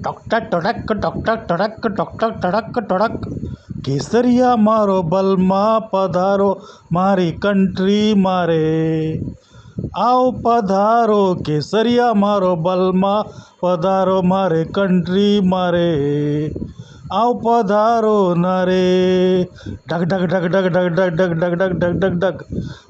टक टक टड़क टक टक टड़क टक टक टड़क टड़क केसरिया मारो बलमा पधारो मारी कंट्री मारे आओ पधारो केसरिया मारो बलमा पधारो मारे कंट्री मारे आओ पधारो नारे डग डग डग डग डग डग डग डग डग डग डग डग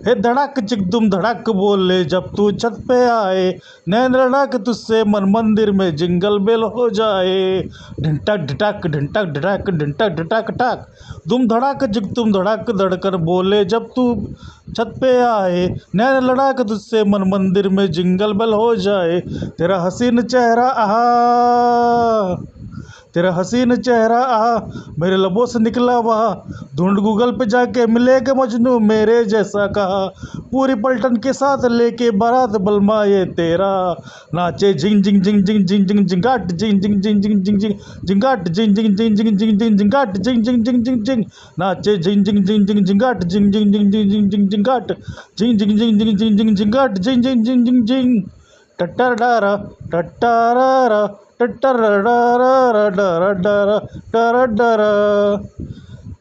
हे धड़क चिक दुम धड़क बोले जब तू छत पे आए नैन लड़क तुझसे मन मंदिर में जिंगल बेल हो जाए ढिंटक ढिटक ढिंटक ढिटक ढिंटक ढिटक टक दुम धड़क चिक तुम धड़क धड़कर बोले जब तू छत पे आए नैन लड़क तुझसे मन मंदिर में जिंगल बेल हो जाए तेरा हसीन चेहरा आहा तेरा हसीन चेहरा आहा मेरे लबों से निकला वहा ढूंढ गूगल पे जाके मिलेगा मजनू मेरे जैसा कहा पूरी पलटन के साथ लेके बारात बलमा ये तेरा नाचे झिंग झिंग झिंग झिंग झिंग झिंग झिंगाट झिंग झिंग झिंग झिंग झिंग झिंग झिंगाट झिंग झिंग झिंग झिंग झिंग झिंग झिंगाट झिंग झिंग झिंग झिंग झिंग नाचे झिंग झिंग झिंग झिंग झिंगाट झिंग झिंग झिंग झिंग झिंग झिंग झिंगाट झिंग झिंग झिंग झिंग झिंग झिंग झिंगाट झिंग झिंग झिंग झिंग झिंग टट्टर डारा टट्टारा टट्टर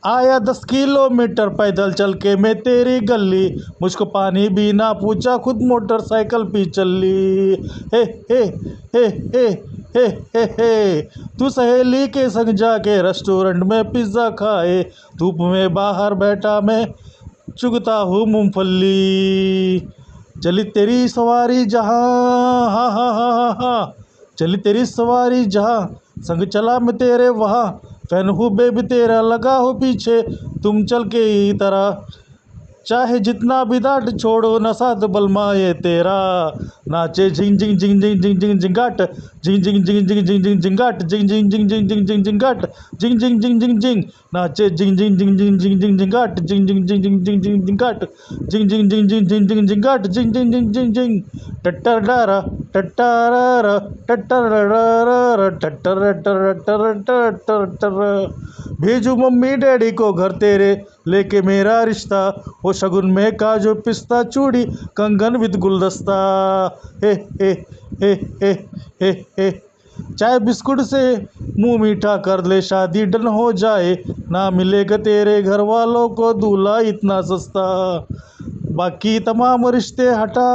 आया 10 किलोमीटर पैदल चल के मैं तेरी गली मुझको पानी भी ना पूछा खुद मोटरसाइकिल पे चली हे हे हे हे हे हे तू सहेली के संग जाके रेस्टोरेंट में पिज्ज़ा खाए धूप में बाहर बैठा मैं चुगता हूँ मूंगफली चली तेरी सवारी जहाँ हा हा हा हा हा चली तेरी सवारी जहाँ संग चला मैं तेरे वहाँ फैन हूँ बेबी तेरा लगा हो पीछे तुम चल के ही तरह चाहे जितना भी डांट छोड़ो न साथ बलमा ये तेरा नाचे झिंग झिंग झिंग झिंग झिंग झिंग झिंगाट झिंग झिंग झिंग झिंग झिंग झिंग झिंगाट झिंग झिंग झिंग झिंग झिंग झिंग झिंगाट झिंग झिंग झिंग झिंग झिंग नाचे झिंग झिंग झिंग झिंग झिंग झिंग झिंगाट झिंग झिंग झिंग झिंग झिंग झिंग झिंगाट झिंग झिंग झिंग झिंग झिंग झिंग झिंगाट झिंग झिंग झिंग झिंग झिंग टट्टर डारा टट्टारा टट्टर डारा टट्टर टट्टर टट्टर टट्टर भेजू मम्मी डैडी को घर तेरे लेके मेरा रिश्ता वो शगुन में काजू पिस्ता चूड़ी कंगन विद गुलदस्ता हे हे हे हे हे हे चाय बिस्कुट से मुंह मीठा कर ले शादी डन हो जाए ना मिलेगा तेरे घर वालों को दूल्हा इतना सस्ता बाकी तमाम रिश्ते हटा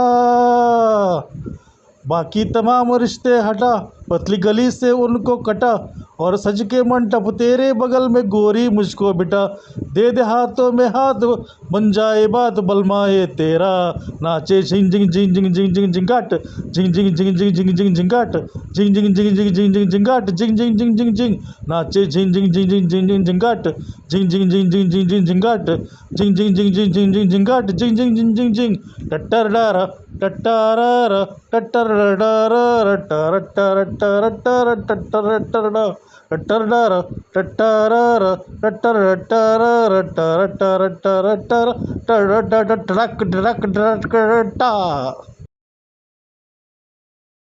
बाकी तमाम रिश्ते हटा पतली गली से उनको कटा और सज के मंडप तेरे बगल में गोरी मुझको बिठा दे दे हाथों में हाथ बन जाए बात बलमा ये तेरा नाचे झिंग झिंग झिंग झिंग झिंग झिंग झिंगाट झिंग झिंग झिंग झिंग झिंग झिंग झिंगाट झिंग झिंग झिंग झिंग झिंग झिंग झिंगाट झिंग झिंग झिंग झिंग झिंग नाचे झिंग झिंग झिंग झिंग झिंग झिंग झिंगाट झिंग झिंग झिंग झिंग झिंग झिंग झिंगाट झिंग झिंग झिंग झिंग झिंग झिंग झिंगाट झिंग झिंग झिंग झिंग झिंग टट्टर डारा टट्टारा टट्टर डारा टट्टर टट्टर टट्टर टट्टर टट्टर डारा टट्टारा टट्टर टट्टर टट्टर टट्टर टट्टर टट्टर टड़क टड़क टड़क टा